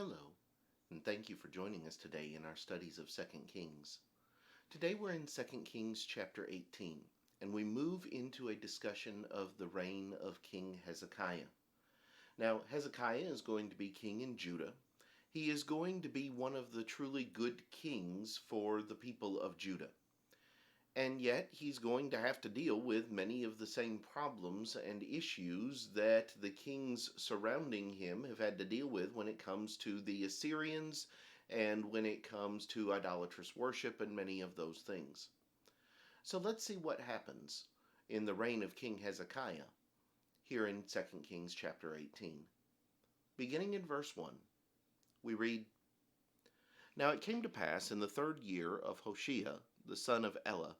Hello, and thank you for joining us today in our studies of 2 Kings. Today we're in 2 Kings chapter 18, and we move into a discussion of the reign of King Hezekiah. Now, Hezekiah is going to be king in Judah. He is going to be one of the truly good kings for the people of Judah. And yet, he's going to have to deal with many of the same problems and issues that the kings surrounding him have had to deal with when it comes to the Assyrians and when it comes to idolatrous worship and many of those things. So let's see what happens in the reign of King Hezekiah here in 2 Kings chapter 18. Beginning in verse 1, we read, Now it came to pass in the 3rd year of Hoshea, the son of Elah,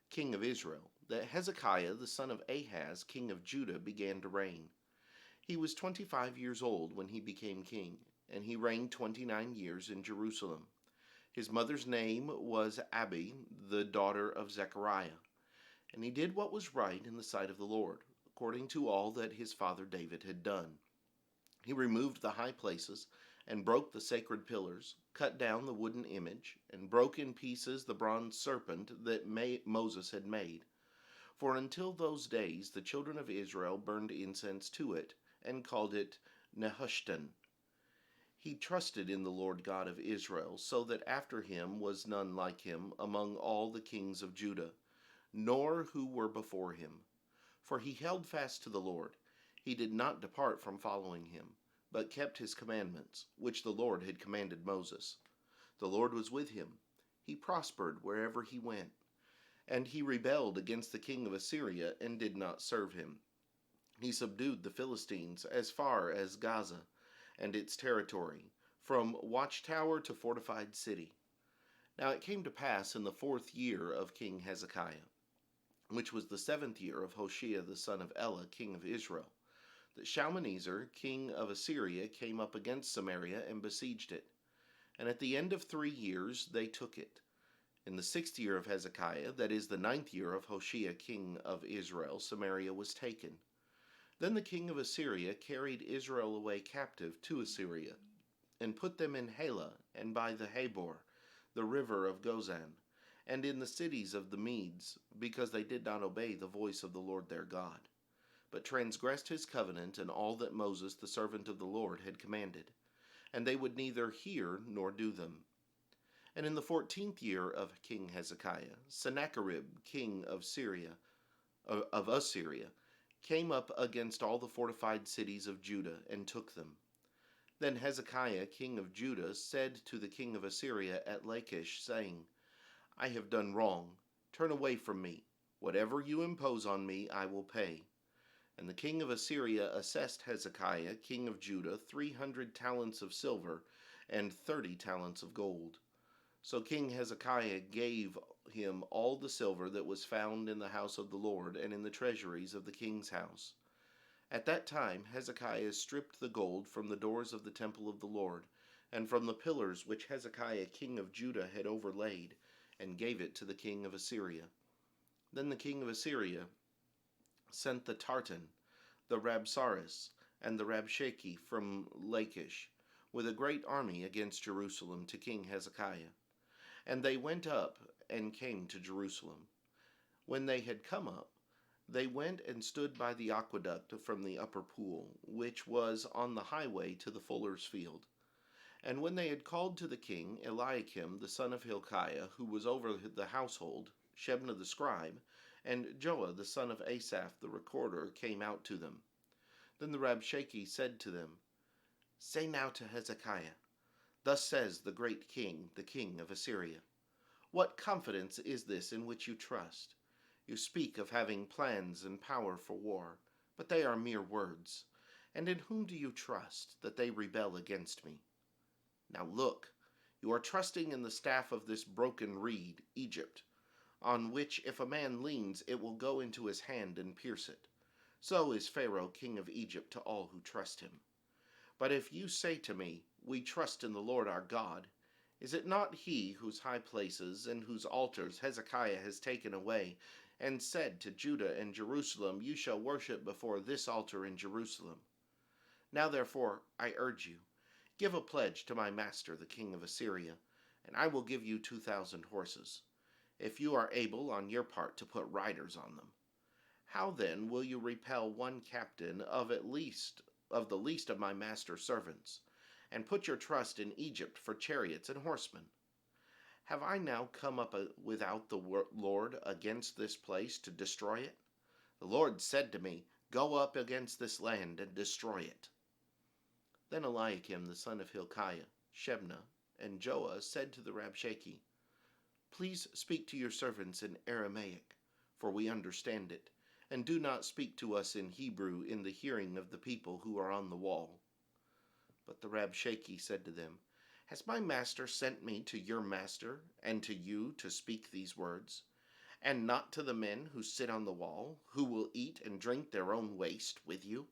king of Israel, that Hezekiah the son of Ahaz, king of Judah, began to reign. He was 25 years old when he became king, and he reigned 29 years in Jerusalem. His mother's name was Abi, the daughter of Zechariah. And he did what was right in the sight of the Lord, according to all that his father David had done. He removed the high places, and broke the sacred pillars, cut down the wooden image, and broke in pieces the bronze serpent that Moses had made. For until those days the children of Israel burned incense to it, and called it Nehushtan. He trusted in the Lord God of Israel, so that after him was none like him among all the kings of Judah, nor who were before him. For he held fast to the Lord. He did not depart from following him, but kept his commandments, which the Lord had commanded Moses. The Lord was with him. He prospered wherever he went. And he rebelled against the king of Assyria and did not serve him. He subdued the Philistines as far as Gaza and its territory, from watchtower to fortified city. Now it came to pass in the 4th year of King Hezekiah, which was the 7th year of Hoshea the son of Elah, king of Israel, that Shalmaneser, king of Assyria, came up against Samaria and besieged it. And at the end of 3 years they took it. In the 6th year of Hezekiah, that is the 9th year of Hoshea, king of Israel, Samaria was taken. Then the king of Assyria carried Israel away captive to Assyria, and put them in Halah, and by the Habor, the river of Gozan, and in the cities of the Medes, because they did not obey the voice of the Lord their God, but transgressed his covenant and all that Moses the servant of the Lord had commanded, and they would neither hear nor do them. And in the 14th year of King Hezekiah, Sennacherib, king of Assyria, came up against all the fortified cities of Judah and took them. Then Hezekiah, king of Judah, said to the king of Assyria at Lachish, saying, I have done wrong. Turn away from me. Whatever you impose on me, I will pay. And the king of Assyria assessed Hezekiah, king of Judah, 300 talents of silver and 30 talents of gold. So King Hezekiah gave him all the silver that was found in the house of the Lord and in the treasuries of the king's house. At that time Hezekiah stripped the gold from the doors of the temple of the Lord, and from the pillars which Hezekiah king of Judah had overlaid, and gave it to the king of Assyria. Then the king of Assyria sent the Tartan, the Rabsaris, and the Rabshakeh from Lachish, with a great army against Jerusalem to King Hezekiah. And they went up and came to Jerusalem. When they had come up, they went and stood by the aqueduct from the upper pool, which was on the highway to the fuller's field. And when they had called to the king, Eliakim the son of Hilkiah, who was over the household, Shebna the scribe, and Joah the son of Asaph the recorder came out to them. Then the Rabshakeh said to them, Say now to Hezekiah, Thus says the great king, the king of Assyria, What confidence is this in which you trust? You speak of having plans and power for war, but they are mere words. And in whom do you trust, that they rebel against me? Now look, you are trusting in the staff of this broken reed, Egypt, on which if a man leans it will go into his hand and pierce it. So is Pharaoh king of Egypt to all who trust him. But if you say to me, We trust in the Lord our God, is it not he whose high places and whose altars Hezekiah has taken away, and said to Judah and Jerusalem, You shall worship before this altar in Jerusalem? Now therefore, I urge you, Give a pledge to my master, the king of Assyria, and I will give you 2,000 horses, if you are able on your part to put riders on them. How then will you repel one captain of the least of my master's servants, and put your trust in Egypt for chariots and horsemen? Have I now come up without the Lord against this place to destroy it? The Lord said to me, Go up against this land and destroy it. Then Eliakim the son of Hilkiah, Shebna, and Joah said to the Rabshakeh, Please speak to your servants in Aramaic, for we understand it, and do not speak to us in Hebrew in the hearing of the people who are on the wall. But the Rabshakeh said to them, Has my master sent me to your master and to you to speak these words, and not to the men who sit on the wall, who will eat and drink their own waste with you?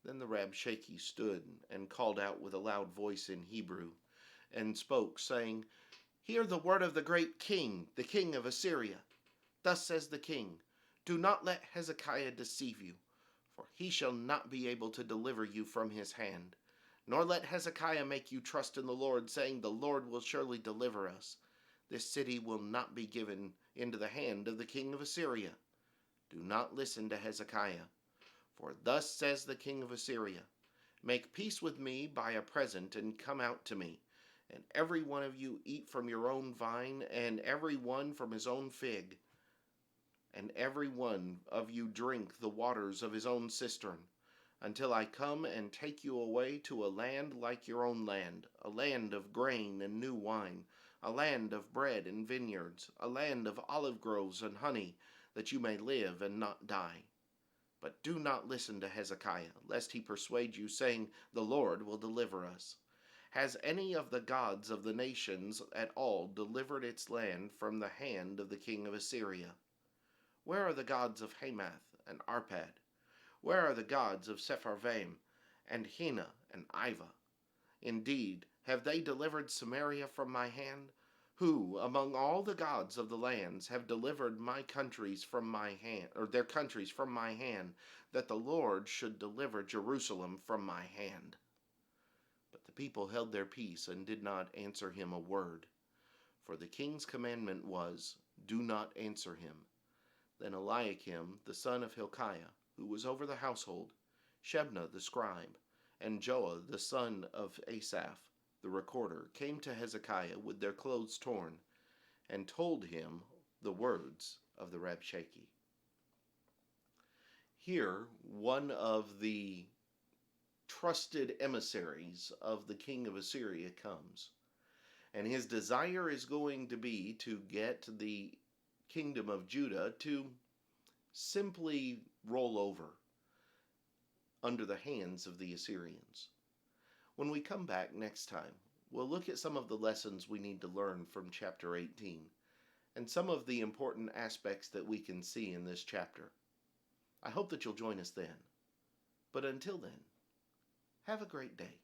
Then the Rabshakeh stood and called out with a loud voice in Hebrew, and spoke, saying, Hear the word of the great king, the king of Assyria. Thus says the king, Do not let Hezekiah deceive you, for he shall not be able to deliver you from his hand. Nor let Hezekiah make you trust in the Lord, saying, The Lord will surely deliver us. This city will not be given into the hand of the king of Assyria. Do not listen to Hezekiah. For thus says the king of Assyria, Make peace with me by a present, and come out to me, and every one of you eat from your own vine, and every one from his own fig, and every one of you drink the waters of his own cistern, until I come and take you away to a land like your own land, a land of grain and new wine, a land of bread and vineyards, a land of olive groves and honey, that you may live and not die. But do not listen to Hezekiah, lest he persuade you, saying, The Lord will deliver us. Has any of the gods of the nations at all delivered its land from the hand of the king of Assyria? Where are the gods of Hamath and Arpad? Where are the gods of Sepharvaim and Hena and Iva? Indeed, have they delivered Samaria from my hand? Who, among all the gods of the lands, have delivered my countries from my hand, or their countries from my hand, that the Lord should deliver Jerusalem from my hand? But the people held their peace and did not answer him a word. For the king's commandment was, Do not answer him. Then Eliakim, the son of Hilkiah, who was over the household, Shebna the scribe, and Joah the son of Asaph, the recorder, came to Hezekiah with their clothes torn, and told him the words of the Rabshakeh. Here, one of the trusted emissaries of the king of Assyria comes, and his desire is going to be to get the kingdom of Judah to simply roll over under the hands of the Assyrians. When we come back next time, we'll look at some of the lessons we need to learn from chapter 18 and some of the important aspects that we can see in this chapter. I hope that you'll join us then. But until then, have a great day.